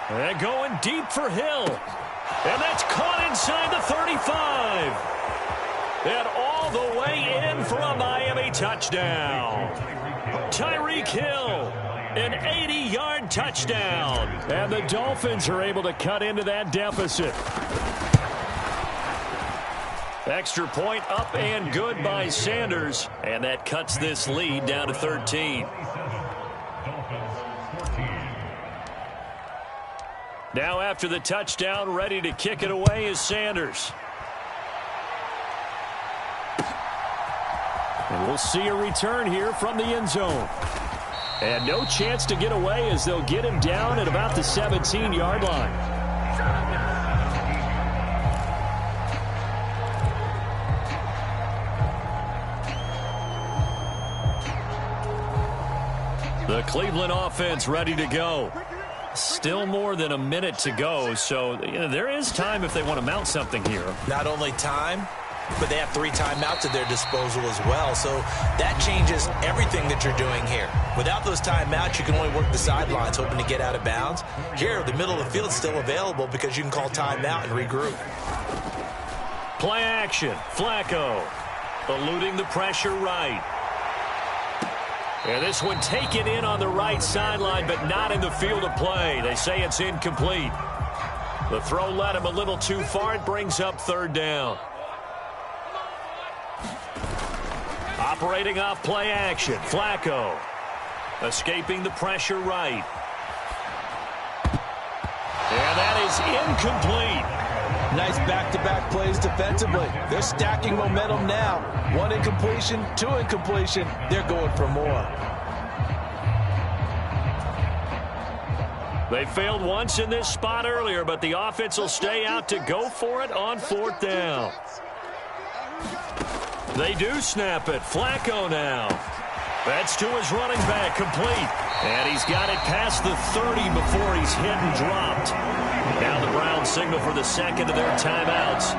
And going deep for Hill. And that's caught inside the 35. And all the way in for a Miami touchdown. Tyreek Hill, an 80-yard touchdown. And the Dolphins are able to cut into that deficit. Extra point up and good by Sanders. And that cuts this lead down to 13. Now after the touchdown, ready to kick it away is Sanders. And we'll see a return here from the end zone. And no chance to get away as they'll get him down at about the 17-yard line. The Cleveland offense ready to go. Still more than a minute to go, so there is time if they want to mount something here. Not only time, but they have 3 timeouts at their disposal as well, so that changes everything that you're doing here. Without those timeouts, you can only work the sidelines, hoping to get out of bounds. Here, the middle of the field is still available because you can call timeout and regroup. Play action. Flacco eluding the pressure right. And this one taken in on the right sideline, but not in the field of play. They say it's incomplete. The throw led him a little too far. It brings up 3rd down. Operating off play action. Flacco escaping the pressure right. And that is incomplete. Nice back-to-back plays defensively. They're stacking momentum now. 1 incompletion, 2 incompletion. They're going for more. They failed once in this spot earlier, but the offense will stay out to go for it on 4th down. They do snap it. Flacco now. That's to his running back, complete. And he's got it past the 30 before he's hit and dropped. Now the Browns signal for the second of their timeouts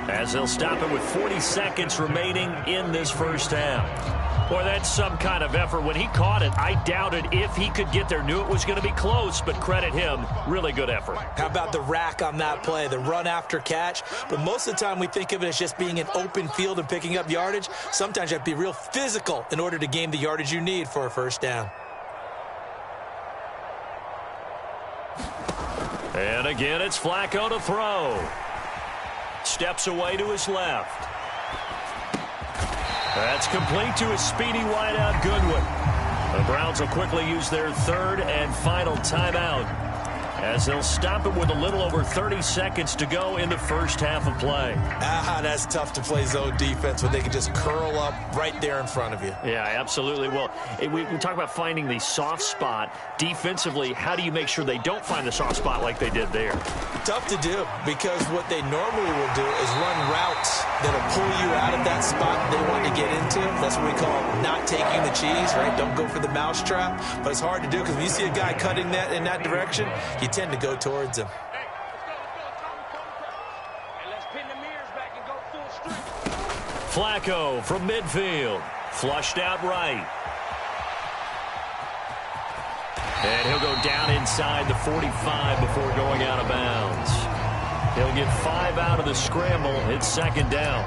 as they'll stop it with 40 seconds remaining in this first half. Boy, that's some kind of effort. When he caught it, I doubted if he could get there. Knew it was going to be close, but credit him. Really good effort. How about the rack on that play, the run after catch? But most of the time we think of it as just being an open field and picking up yardage. Sometimes you have to be real physical in order to gain the yardage you need for a first down. And again, it's Flacco to throw. Steps away to his left. That's complete to his speedy wideout, Goodwin. The Browns will quickly use their 3rd and final timeout as they'll stop it with a little over 30 seconds to go in the first half of play. That's tough to play zone defense when they can just curl up right there in front of you. Yeah, absolutely. Well, we talk about finding the soft spot. Defensively, how do you make sure they don't find the soft spot like they did there? Tough to do because what they normally will do is run routes that'll pull you out of that spot they want to get into. That's what we call not taking the cheese, right? Don't go for the mousetrap. But it's hard to do because when you see a guy cutting that in that direction, you tend to go towards him. Flacco from midfield. Flushed out right. And he'll go down inside the 45 before going out of bounds. He'll get 5 out of the scramble. It's 2nd down.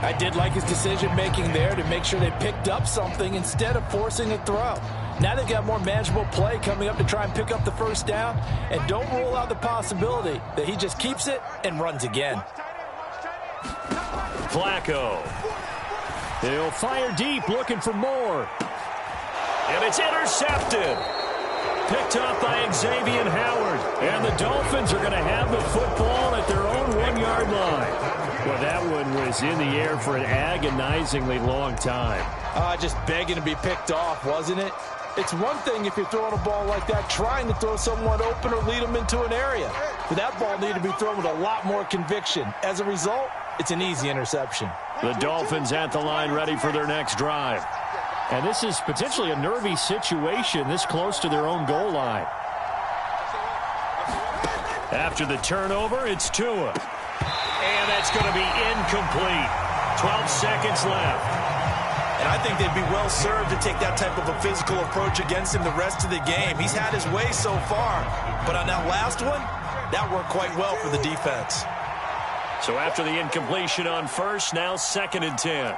I did like his decision-making there to make sure they picked up something instead of forcing a throw. Now they've got more manageable play coming up to try and pick up the first down. And don't rule out the possibility that he just keeps it and runs again. Flacco. He'll fire deep, looking for more. And it's intercepted. Picked up by Xavier Howard. And the Dolphins are going to have the football at their own 1-yard line. Well, that one was in the air for an agonizingly long time. Just begging to be picked off, wasn't it? It's one thing if you're throwing a ball like that, trying to throw someone open or lead them into an area. But that ball needed to be thrown with a lot more conviction. As a result, it's an easy interception. The Dolphins at the line ready for their next drive. And this is potentially a nervy situation this close to their own goal line. After the turnover, it's Tua. And that's going to be incomplete. 12 seconds left. And I think they'd be well served to take that type of a physical approach against him the rest of the game. He's had his way so far, but on that last one, that worked quite well for the defense. So after the incompletion on first, now 2nd and 10.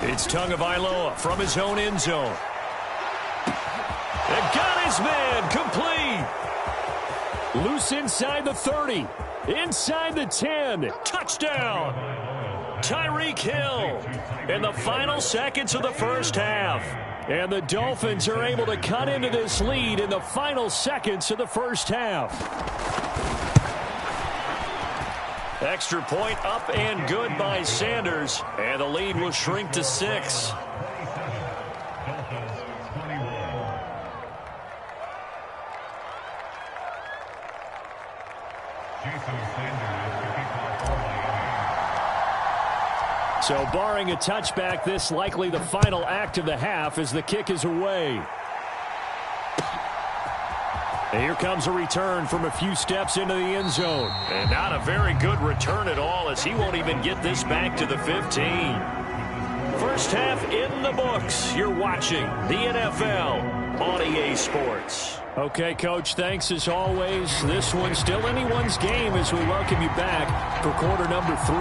It's Tagovailoa from his own end zone. And got his man complete. Loose inside the 30. Inside the 10. Touchdown. Tyreek Hill in the final seconds of the first half. And the Dolphins are able to cut into this lead in the final seconds of the first half. Extra point up and good by Sanders. And the lead will shrink to 6. So barring a touchback, this likely the final act of the half as the kick is away. And here comes a return from a few steps into the end zone. And not a very good return at all as he won't even get this back to the 15. First half in the books. You're watching the NFL on EA Sports. Okay, Coach, thanks as always. This one's still anyone's game as we welcome you back for quarter number 3.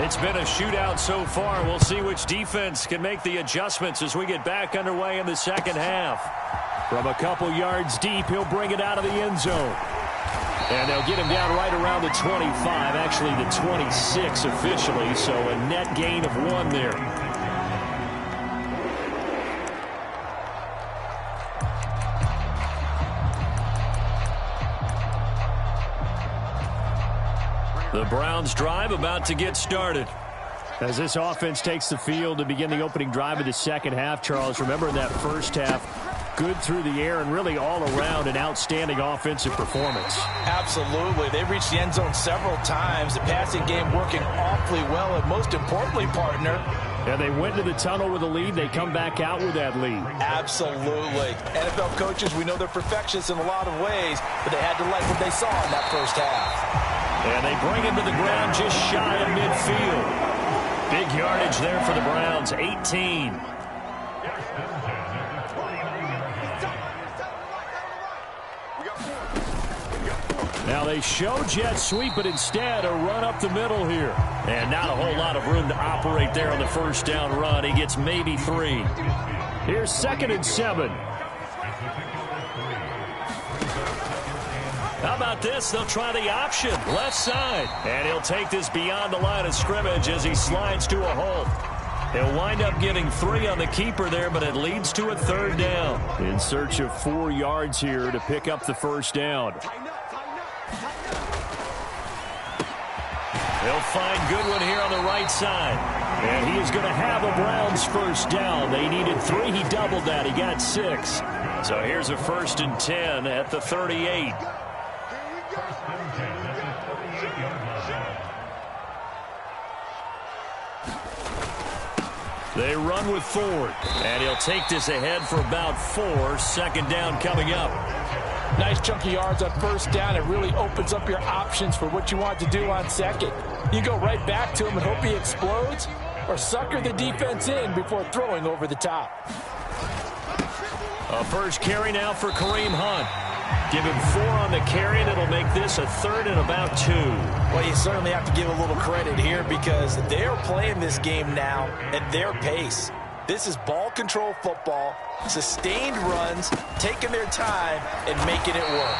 It's been a shootout so far. We'll see which defense can make the adjustments as we get back underway in the second half. From a couple yards deep, he'll bring it out of the end zone. And they'll get him down right around the 25, actually the 26 officially, so a net gain of 1 there. The Browns drive about to get started. As this offense takes the field to begin the opening drive of the second half, Charles, remember in that first half, good through the air and really all around an outstanding offensive performance. Absolutely. They reached the end zone several times. The passing game working awfully well, and most importantly, partner, and they went to the tunnel with a lead. They come back out with that lead. Absolutely. NFL coaches, we know they're perfectionists in a lot of ways, but they had to like what they saw in that first half. And they bring him to the ground just shy of midfield. Big yardage there for the Browns, 18. Now they show jet sweep, but instead a run up the middle here. And not a whole lot of room to operate there on the first down run. He gets maybe 3. Here's 2nd and 7. How about this? They'll try the option, left side. And he'll take this beyond the line of scrimmage as he slides to a halt. He'll wind up getting 3 on the keeper there, but it leads to a 3rd down. In search of 4 yards here to pick up the first down. They'll find Goodwin here on the right side. And he is going to have a Browns first down. They needed 3. He doubled that. He got 6. So here's a 1st and 10 at the 38. They run with Ford. And he'll take this ahead for about 4. 2nd down coming up. Nice chunky yards on first down. It really opens up your options for what you want to do on second. You go right back to him and hope he explodes, or sucker the defense in before throwing over the top. A first carry now for Kareem Hunt. Give him 4 on the carry, and it'll make this a 3rd and about 2. Well, you certainly have to give a little credit here because they're playing this game now at their pace. This is ball control football, sustained runs, taking their time, and making it work.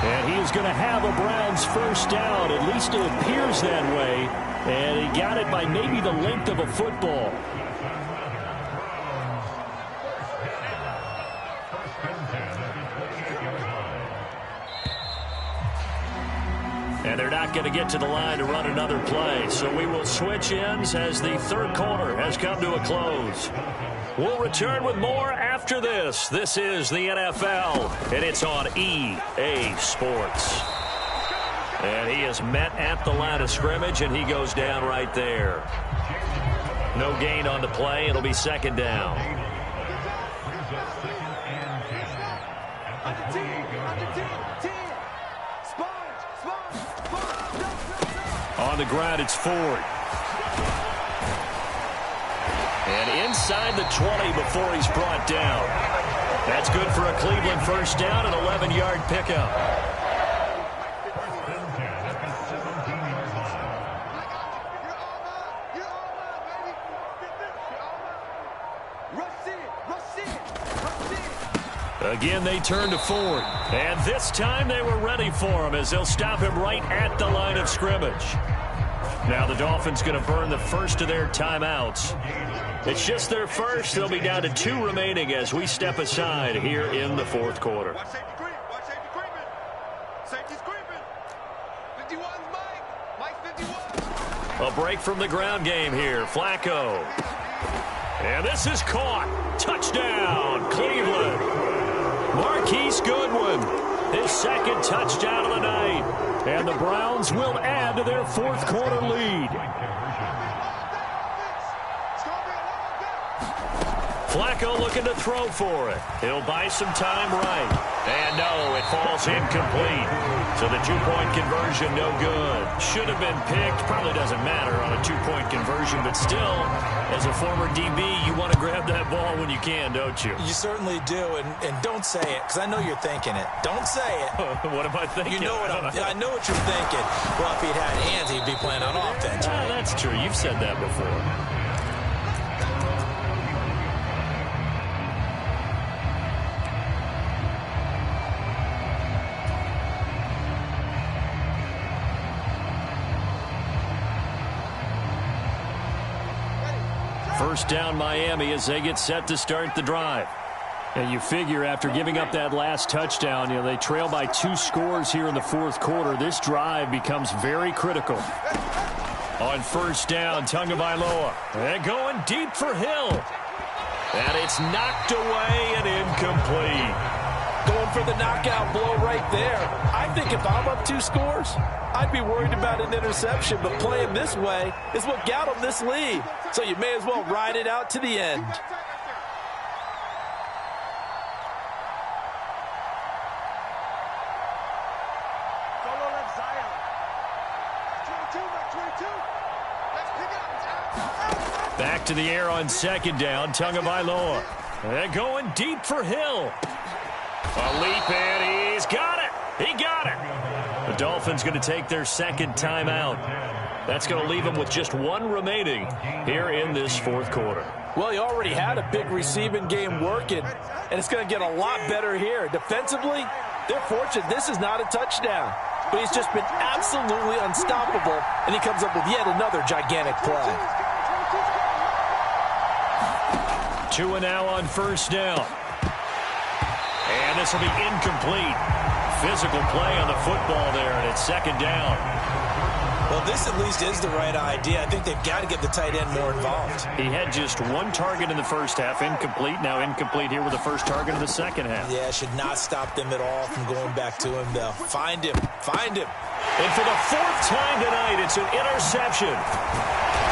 And he is going to have a Browns first down. At least it appears that way. And he got it by maybe the length of a football. And they're not going to get to the line to run another play. So we will switch ends as the 3rd quarter has come to a close. We'll return with more after this. This is the NFL, and it's on EA Sports. And he is met at the line of scrimmage, and he goes down right there. No gain on the play. It'll be second down. On the ground, it's Ford. And inside the 20 before he's brought down. That's good for a Cleveland first down, an 11-yard pickup. Again, they turn to Ford. And this time they were ready for him as they'll stop him right at the line of scrimmage. Now the Dolphins going to burn the first of their timeouts. It's just their first. They'll be down to 2 remaining as we step aside here in the fourth quarter. Watch safety creep. Watch safety creeping. Safety's creeping. 51's Mike. Mike's 51. A break from the ground game here. Flacco. And this is caught. Touchdown, Cleveland. Marquise Goodwin, his second touchdown of the night. And the Browns will add to their fourth quarter lead. Flacco looking to throw for it. He'll buy some time right. And no, it falls incomplete. So the 2-point conversion no good. Should have been picked. Probably doesn't matter on a 2-point conversion, but still, as a former DB, you want to grab that ball when you can, don't you? You certainly do, and don't say it, because I know you're thinking it. Don't say it. What am I thinking? You know what I know what you're thinking. Well, if he'd had hands, he'd be playing on offense. Ah, that's true. You've said that before. First down Miami as they get set to start the drive. And you figure after giving up that last touchdown, they trail by 2 scores here in the fourth quarter. This drive becomes very critical. On first down, Tagovailoa. And going deep for Hill. And it's knocked away and incomplete. Going for the knockout blow right there. I think if I'm up 2 scores, I'd be worried about an interception, but playing this way is what got him this lead. So you may as well ride it out to the end. Back to the air on second down, Tagovailoa. And going deep for Hill. A leap, and he's got it. He got it. The Dolphins going to take their second timeout. That's going to leave them with just 1 remaining here in this fourth quarter. Well, he already had a big receiving game working, and it's going to get a lot better here. Defensively, they're fortunate this is not a touchdown. But he's just been absolutely unstoppable, and he comes up with yet another gigantic play. 2 now on first down. And this will be incomplete. Physical play on the football there, and it's second down. Well, this at least is the right idea. I think they've got to get the tight end more involved. He had just 1 target in the first half, incomplete. Now incomplete here with the first target in the second half. Yeah, should not stop them at all from going back to him, though. Find him. Find him. And for the 4th time tonight, it's an interception.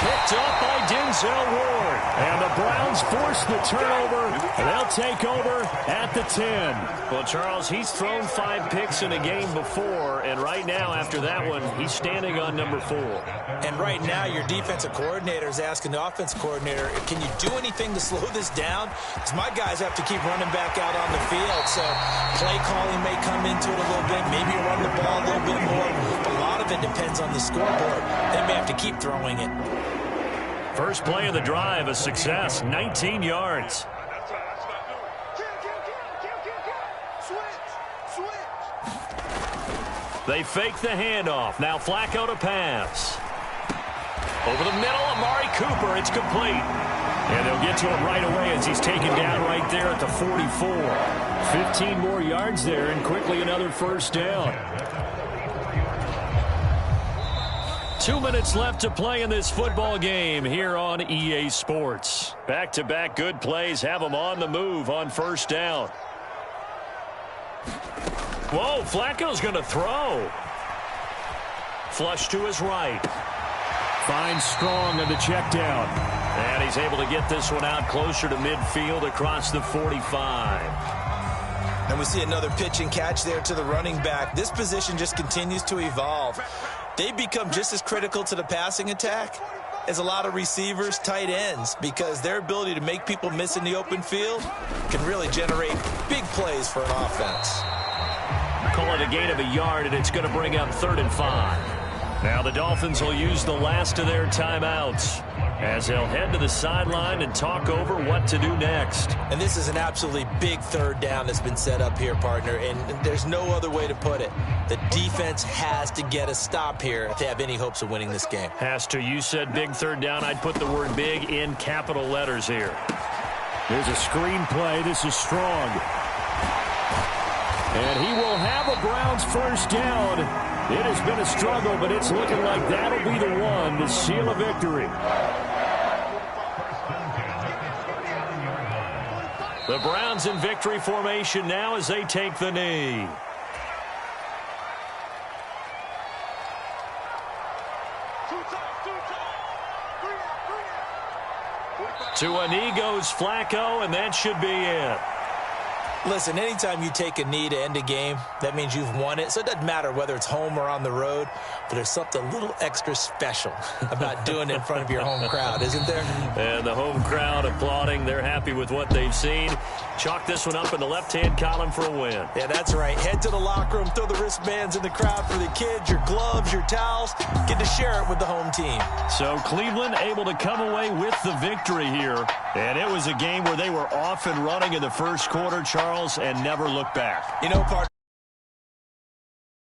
Picked up by Denzel Ward. And the Browns force the turnover. And they'll take over at the 10. Well, Charles, he's thrown 5 picks in a game before. And right now, after that one, he's standing on number 4. And right now, your defensive coordinator is asking the offensive coordinator, can you do anything to slow this down? Because my guys have to keep running back out on the field. So play calling may come into it a little bit. Maybe run the ball a little bit more. A lot of it depends on the scoreboard. They may have to keep throwing it. First play of the drive, a success, 19 yards. They fake the handoff. Now Flacco to pass. Over the middle, Amari Cooper. It's complete. And they'll get to him right away as he's taken down right there at the 44. 15 more yards there, and quickly another first down. 2 minutes left to play in this football game here on EA Sports. Back-to-back good plays have them on the move on first down. Whoa, Flacco's going to throw. Flush to his right. Finds Strong on the check down. And he's able to get this one out closer to midfield across the 45. And we see another pitch and catch there to the running back. This position just continues to evolve. They become just as critical to the passing attack as a lot of receivers, tight ends, because their ability to make people miss in the open field can really generate big plays for an offense. Call it a gain of a yard, and it's going to bring up 3rd and 5. Now the Dolphins will use the last of their timeouts as they'll head to the sideline and talk over what to do next. And this is an absolutely big 3rd down that's been set up here, partner, and there's no other way to put it. The defense has to get a stop here if they have any hopes of winning this game. Has to. You said big 3rd down. I'd put the word big in capital letters here. There's a screen play. This is strong. And he will have a Browns 1st down. It has been a struggle, but it's looking like that'll be the one to seal a victory. The Browns in victory formation now as they take the knee. To a knee goes Flacco, and that should be it. Listen, anytime you take a knee to end a game, that means you've won it. So it doesn't matter whether it's home or on the road, but there's something a little extra special about doing it in front of your home crowd, isn't there? And the home crowd applauding. They're happy with what they've seen. Chalk this one up in the left-hand column for a win. Yeah, that's right. Head to the locker room, throw the wristbands in the crowd for the kids, your gloves, your towels. Get to share it with the home team. So Cleveland able to come away with the victory here. And it was a game where they were off and running in the first quarter, Charles, and never looked back. You know, partner.